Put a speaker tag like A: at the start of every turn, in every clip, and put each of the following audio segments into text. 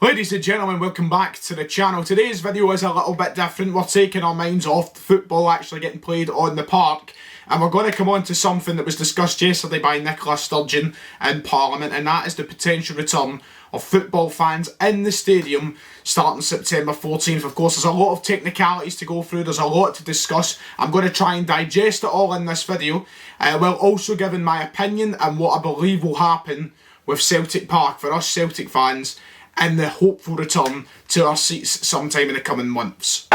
A: Ladies and gentlemen, welcome back to the channel. Today's video is a little bit different. We're taking our minds off the football actually getting played on the park, and we're going to come on to something that was discussed yesterday by Nicola Sturgeon in Parliament, and that is the potential return of football fans in the stadium starting September 14th. Of course, there's a lot of technicalities to go through, there's a lot to discuss. I'm going to try and digest it all in this video, while also giving my opinion and what I believe will happen with Celtic Park for us Celtic fans and the hopeful return to our seats sometime in the coming months.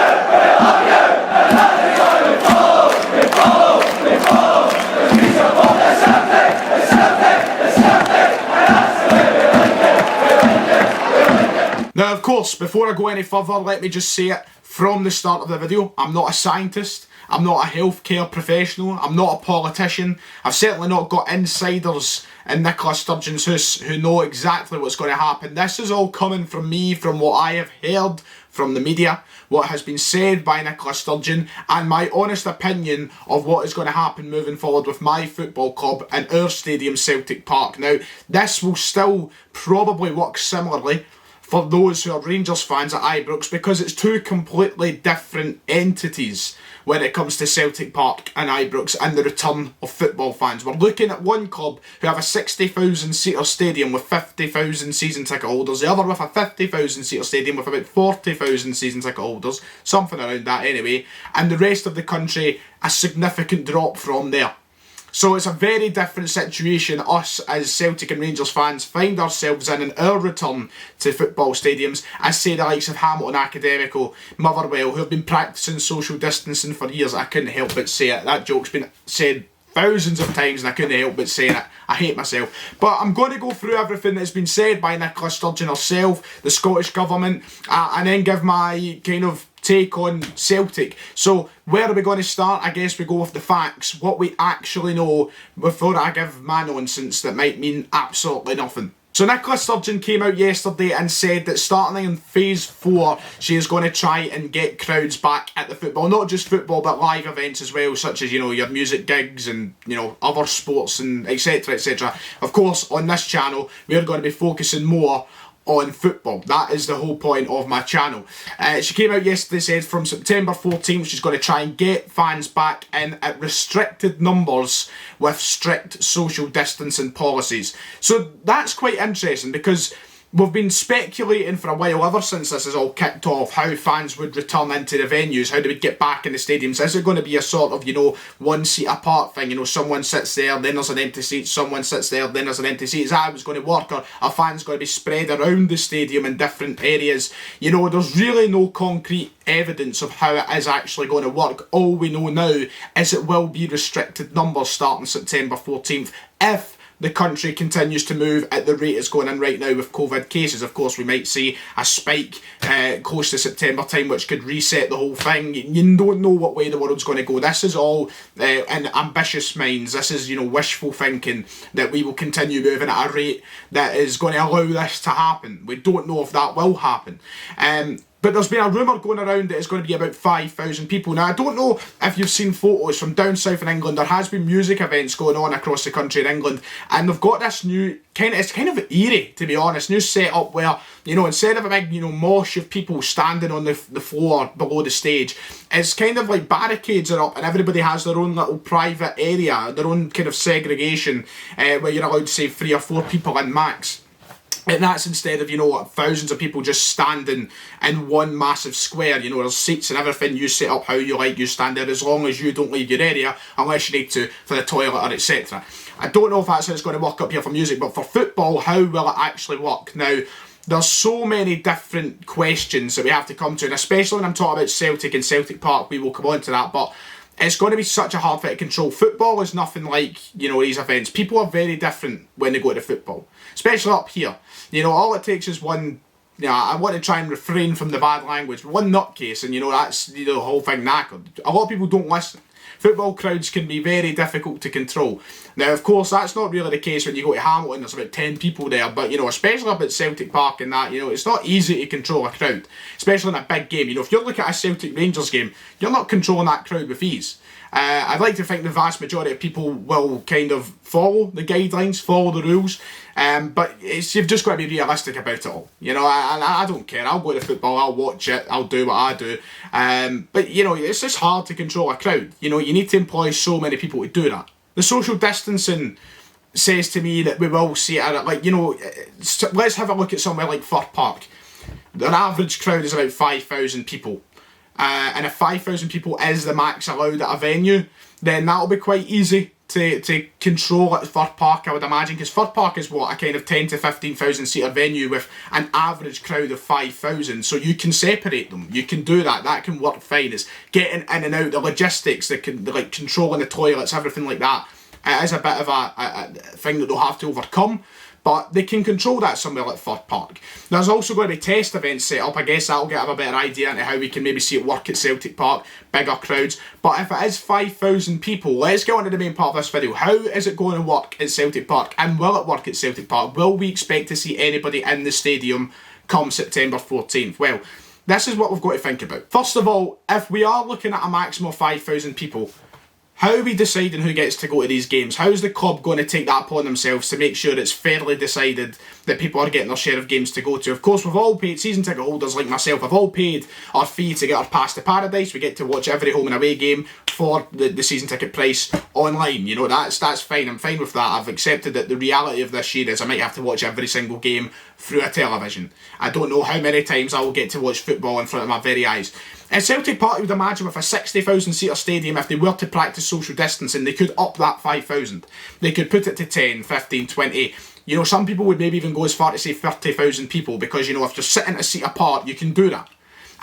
A: Now, of course, before I go any further, let me just say it from the start of the video, I'm not a scientist, I'm not a healthcare professional, I'm not a politician, I've certainly not got insiders in Nicola Sturgeon's house who know exactly what's going to happen. This is all coming from me, from what I have heard from the media, what has been said by Nicola Sturgeon, and my honest opinion of what is going to happen moving forward with my football club and our stadium, Celtic Park. Now, this will still probably work similarly for those who are Rangers fans at Ibrox, because it's two completely different entities when it comes to Celtic Park and Ibrox and the return of football fans. We're looking at one club who have a 60,000 seater stadium with 50,000 season ticket holders, the other with a 50,000 seater stadium with about 40,000 season ticket holders, something around that anyway, and the rest of the country a significant drop from there. So it's a very different situation us as Celtic and Rangers fans find ourselves in our return to football stadiums, as say the likes of Hamilton Academical, Motherwell, who have been practising social distancing for years. I couldn't help but say it. That joke's been said thousands of times and I couldn't help but saying it. I hate myself. But I'm going to go through everything that's been said by Nicola Sturgeon herself, the Scottish Government, and then give my kind of take on Celtic. So where are we going to start? I guess we go with the facts, what we actually know, before I give my nonsense that might mean absolutely nothing. So Nicola Sturgeon came out yesterday and said that starting in phase 4, she is going to try and get crowds back at the football. Not just football, but live events as well, such as, your music gigs and, other sports and etc, etc. Of course, on this channel, we're going to be focusing more on football. That is the whole point of my channel. She came out yesterday, said from September 14th she's going to try and get fans back in at restricted numbers with strict social distancing policies. So that's quite interesting, because we've been speculating for a while, ever since this has all kicked off, how fans would return into the venues, how they would get back in the stadiums. Is it going to be a sort of, one seat apart thing? Someone sits there, then there's an empty seat, someone sits there, then there's an empty seat. Is that how it's going to work? Or are fans going to be spread around the stadium in different areas? There's really no concrete evidence of how it is actually going to work. All we know now is it will be restricted numbers starting September 14th if the country continues to move at the rate it's going in right now with COVID cases. Of course, we might see a spike close to September time, which could reset the whole thing. You don't know what way the world's going to go. This is all in ambitious minds. This is, wishful thinking that we will continue moving at a rate that is going to allow this to happen. We don't know if that will happen. But there's been a rumour going around that it's going to be about 5,000 people. Now, I don't know if you've seen photos from down south in England. There has been music events going on across the country in England, and they've got this new, it's kind of eerie, to be honest, new setup where, instead of a big, mosh of people standing on the floor below the stage, it's kind of like barricades are up and everybody has their own little private area, their own kind of segregation, where you're allowed to say 3 or 4 people in max. And that's instead of, thousands of people just standing in one massive square. There's seats and everything. You set up how you like, you stand there as long as you don't leave your area unless you need to for the toilet or etc. I don't know if that's how it's going to work up here for music, but for football, how will it actually work? Now, there's so many different questions that we have to come to, and especially when I'm talking about Celtic and Celtic Park, we will come on to that, but it's going to be such a hard thing to control. Football is nothing like, these events. People are very different when they go to football, especially up here. All it takes is one, I want to try and refrain from the bad language, one nutcase, and that's, the whole thing knackered. A lot of people don't listen. Football crowds can be very difficult to control. Now, of course, that's not really the case when you go to Hamilton. There's about 10 people there, but, especially up at Celtic Park and that, it's not easy to control a crowd, especially in a big game. If you're looking at a Celtic Rangers game, you're not controlling that crowd with ease. I'd like to think the vast majority of people will kind of follow the guidelines, follow the rules, but you've just got to be realistic about it all. You know, I don't care. I'll go to football, I'll watch it, I'll do what I do. But, you know, it's just hard to control a crowd. You know, you need to employ so many people to do that. The social distancing says to me that we will see it, like, you know, let's have a look at somewhere like Fir Park. An average crowd is about 5,000 people. And if 5,000 people is the max allowed at a venue, then that'll be quite easy to control at Fir Park, I would imagine, because Fir Park is what, a kind of 10 to 15,000 seater venue with an average crowd of 5,000, so you can separate them, you can do that can work fine. It's getting in and out, the logistics, like controlling the toilets, everything like that. It is a bit of a thing that they'll have to overcome, but they can control that somewhere like Fir Park. There's also going to be test events set up. I guess that'll get a better idea into how we can maybe see it work at Celtic Park, bigger crowds. But if it is 5,000 people, let's get on to the main part of this video. How is it going to work at Celtic Park? And will it work at Celtic Park? Will we expect to see anybody in the stadium come September 14th? Well, this is what we've got to think about. First of all, if we are looking at a maximum of 5,000 people, how are we deciding who gets to go to these games? How's the club going to take that upon themselves to make sure it's fairly decided that people are getting their share of games to go to? Of course, we've all paid, season ticket holders like myself, have all paid our fee to get our pass to paradise. We get to watch every home and away game for the season ticket price online. You know, that's fine. I'm fine with that. I've accepted that the reality of this year is I might have to watch every single game through a television. I don't know how many times I will get to watch football in front of my very eyes. At Celtic Park, you would imagine with a 60,000 seater stadium, if they were to practice social distancing, they could up that 5,000. They could put it to 10, 15, 20. You know, some people would maybe even go as far to say 30,000 people, because, you know, if you're sitting a seat apart, you can do that.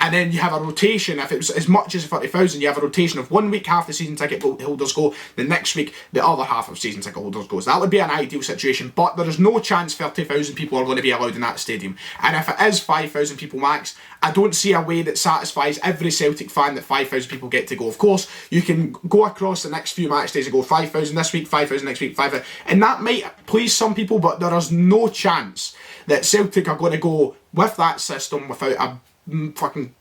A: And then you have a rotation. If it was as much as 30,000, you have a rotation of 1 week half the season ticket holders go, the next week the other half of season ticket holders goes. That would be an ideal situation, but there is no chance 30,000 people are going to be allowed in that stadium. And if it is 5,000 people max, I don't see a way that satisfies every Celtic fan that 5,000 people get to go. Of course, you can go across the next few match days and go 5,000 this week, 5,000 next week, 5,000, and that might please some people, but there is no chance that Celtic are going to go with that system without a fucking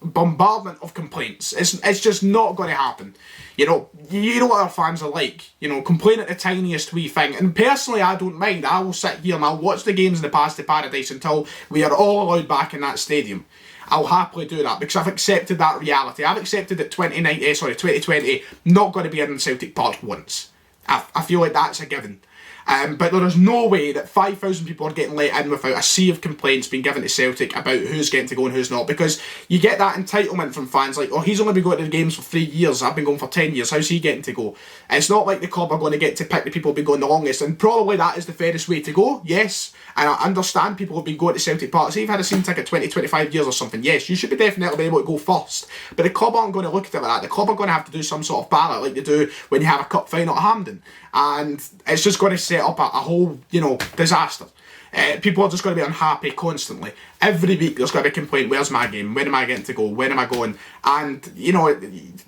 A: bombardment of complaints. It's just not going to happen. You know what our fans are like. You know, complain at the tiniest wee thing. And personally, I don't mind. I will sit here and I'll watch the games in the Pass to Paradise until we are all allowed back in that stadium. I'll happily do that because I've accepted that reality. I've accepted that 2020 not going to be in Celtic Park once. I feel like that's a given. But there is no way that 5,000 people are getting let in without a sea of complaints being given to Celtic about who's getting to go and who's not, because you get that entitlement from fans like, oh, he's only been going to the games for 3 years, I've been going for 10 years, how's he getting to go? It's not like the club are going to get to pick the people who've been going the longest, and probably that is the fairest way to go, yes, and I understand people have been going to Celtic Park. Say you've had a season ticket 20, 25 years or something, yes, you should be definitely be able to go first, but the club aren't going to look at it like that. The club are going to have to do some sort of ballot like they do when you have a cup final at Hampden, and it's just going to set up a whole, you know, disaster. People are just going to be unhappy constantly. Every week there's going to be a complaint, where's my game, when am I getting to go, when am I going? And, you know,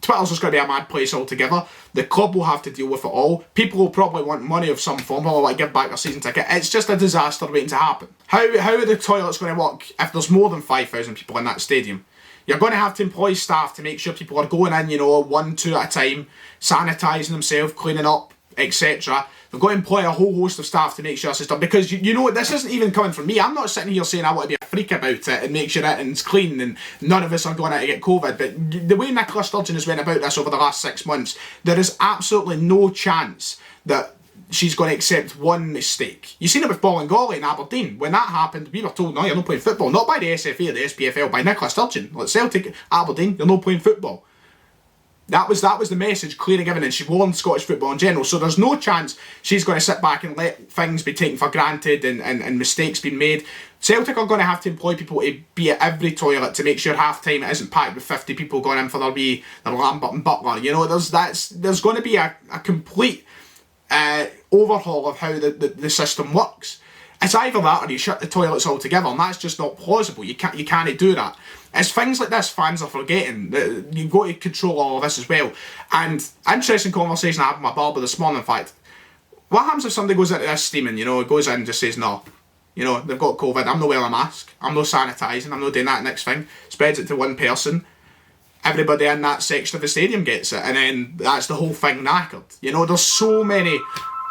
A: Twitter's just going to be a mad place altogether. The club will have to deal with it all. People will probably want money of some form, or like give back their season ticket. It's just a disaster waiting to happen. How are the toilets going to work if there's more than 5,000 people in that stadium? You're going to have to employ staff to make sure people are going in, you know, 1, 2 at a time, sanitising themselves, cleaning up, etc. They've got to employ a whole host of staff to make sure this is done, because you know this isn't even coming from me. I'm not sitting here saying I want to be a freak about it and make sure everything's clean and none of us are going to get COVID, but the way Nicola Sturgeon has went about this over the last 6 months, there is absolutely no chance that she's going to accept one mistake. You've seen it with Ballingolly in Aberdeen. When that happened, we were told, no, you're not playing football, not by the SFA or the SPFL, by Nicola Sturgeon. Like Celtic, Aberdeen, you're not playing football. That was the message clearly given, and she warned Scottish football in general. So there's no chance she's going to sit back and let things be taken for granted and mistakes being made. Celtic are going to have to employ people to be at every toilet to make sure half time it isn't packed with 50 people going in for their Lambert and Butler. You know, there's going to be a complete overhaul of how the system works. It's either that or you shut the toilets altogether, and that's just not plausible. You can't do that. It's things like this fans are forgetting. You've got to control all of this as well. And interesting conversation I had with my barber this morning, in fact. What happens if somebody goes into this steaming, you know, goes in and just says, no, you know, they've got COVID, I'm not wearing a mask, I'm not sanitising, I'm not doing that next thing, spreads it to one person. everybody in that section of the stadium gets it, and then that's the whole thing knackered. You know, there's so many.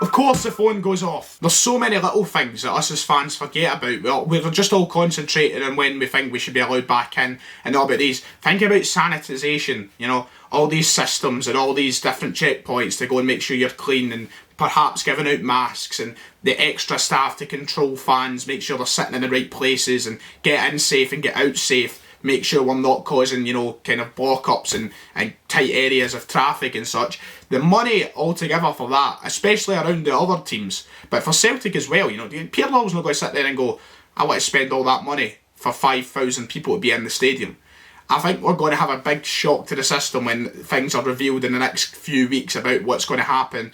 A: Of course the phone goes off. There's so many little things that us as fans forget about. We're just all concentrating on when we think we should be allowed back in and all about these. Think about sanitisation, you know, all these systems and all these different checkpoints to go and make sure you're clean, and perhaps giving out masks and the extra staff to control fans, make sure they're sitting in the right places and get in safe and get out safe. Make sure we're not causing, you know, kind of block-ups and tight areas of traffic and such. The money altogether for that, especially around the other teams, but for Celtic as well, you know, Pirlo's not going to sit there and go, I want to spend all that money for 5,000 people to be in the stadium. I think we're going to have a big shock to the system when things are revealed in the next few weeks about what's going to happen.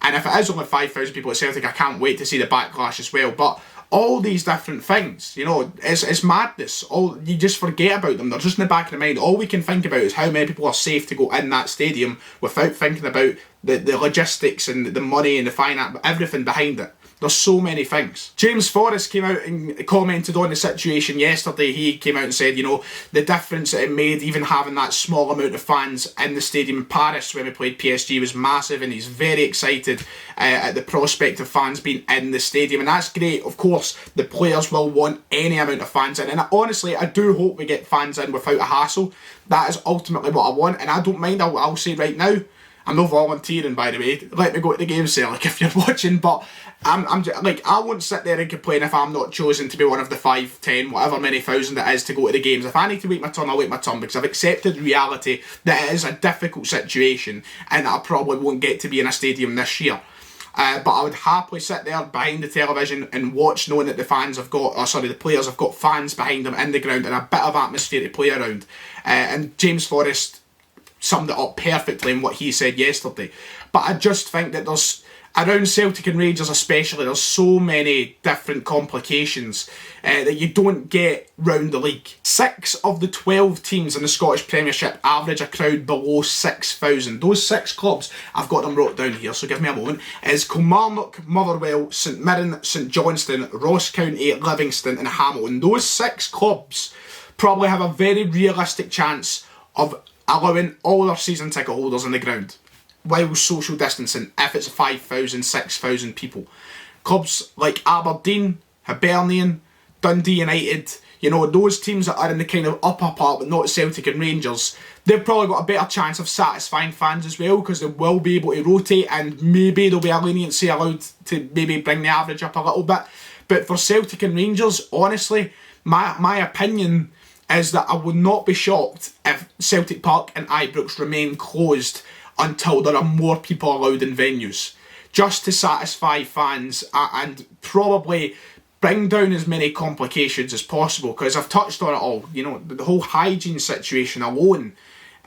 A: And if it is only 5,000 people at Celtic, I can't wait to see the backlash as well. But all these different things, you know, it's madness. You just forget about them. They're just in the back of the mind. All we can think about is how many people are safe to go in that stadium without thinking about the logistics and the money and the finance, everything behind it. There's so many things. James Forrest came out and commented on the situation yesterday. He came out and said, you know, the difference that it made, even having that small amount of fans in the stadium in Paris when we played PSG, was massive, and he's very excited at the prospect of fans being in the stadium, and that's great. Of course, the players will want any amount of fans in, and honestly, I do hope we get fans in without a hassle. That is ultimately what I want, and I don't mind. I'll say right now, I'm not volunteering, by the way. Let me go to the game, Celtic, if you're watching. But I'm just, like, I won't sit there and complain if I'm not chosen to be one of the 5, 10, whatever many thousand it is to go to the games. If I need to wait my turn, I'll wait my turn, because I've accepted reality that it is a difficult situation and that I probably won't get to be in a stadium this year. But I would happily sit there behind the television and watch, knowing that the players have got fans behind them in the ground and a bit of atmosphere to play around. And James Forrest summed it up perfectly in what he said yesterday. But I just think that there's, around Celtic and Rangers especially, there's so many different complications that you don't get round the league. 6 of the 12 teams in the Scottish Premiership average a crowd below 6,000. Those 6 clubs, I've got them wrote down here, so give me a moment, is Kilmarnock, Motherwell, St Mirren, St Johnstone, Ross County, Livingston and Hamilton. Those 6 clubs probably have a very realistic chance of allowing all their season ticket holders in the ground while social distancing, if it's 5,000, 6,000 people. Clubs like Aberdeen, Hibernian, Dundee United, you know, those teams that are in the kind of upper part but not Celtic and Rangers, they've probably got a better chance of satisfying fans as well, because they will be able to rotate, and maybe there'll be a leniency allowed to maybe bring the average up a little bit. But for Celtic and Rangers, honestly, my opinion is that I would not be shocked if Celtic Park and Ibrox remain closed until there are more people allowed in venues, just to satisfy fans and probably bring down as many complications as possible, because I've touched on it all. You know, the whole hygiene situation alone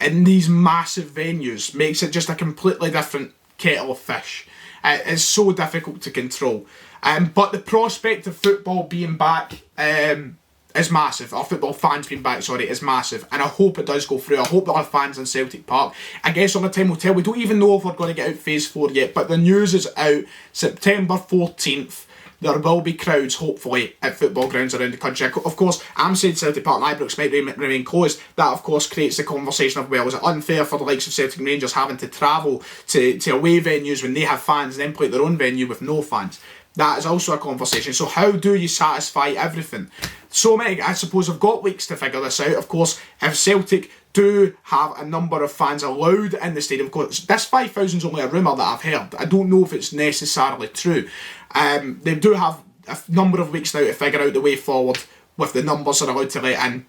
A: in these massive venues makes it just a completely different kettle of fish. It's so difficult to control. But the prospect of football being back is massive. Or football fans being back, sorry, is massive. And I hope it does go through. I hope they'll have fans in Celtic Park. I guess only time will tell. We don't even know if we're going to get out phase 4 yet, but the news is out. September 14th, there will be crowds, hopefully, at football grounds around the country. Of course, I'm saying Celtic Park and Ibrox might remain closed. That, of course, creates the conversation of, well, is it unfair for the likes of Celtic and Rangers having to travel to away venues when they have fans and then play at their own venue with no fans? That is also a conversation. So how do you satisfy everything? So many, I suppose, have got weeks to figure this out. Of course, if Celtic do have a number of fans allowed in the stadium, of course, this 5,000 is only a rumour that I've heard. I don't know if it's necessarily true. They do have a number of weeks now to figure out the way forward with the numbers they're allowed to let in,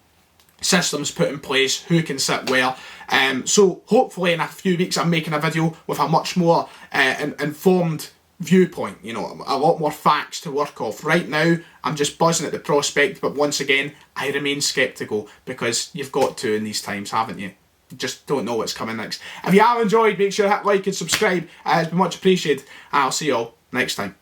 A: systems put in place, who can sit where. So hopefully in a few weeks I'm making a video with a much more informed viewpoint, you know, a lot more facts to work off. Right now I'm just buzzing at the prospect, but once again I remain sceptical, because you've got to in these times, haven't you? You just don't know what's coming next. If you have enjoyed, make sure to hit like and subscribe. It's been much appreciated, and I'll see you all next time.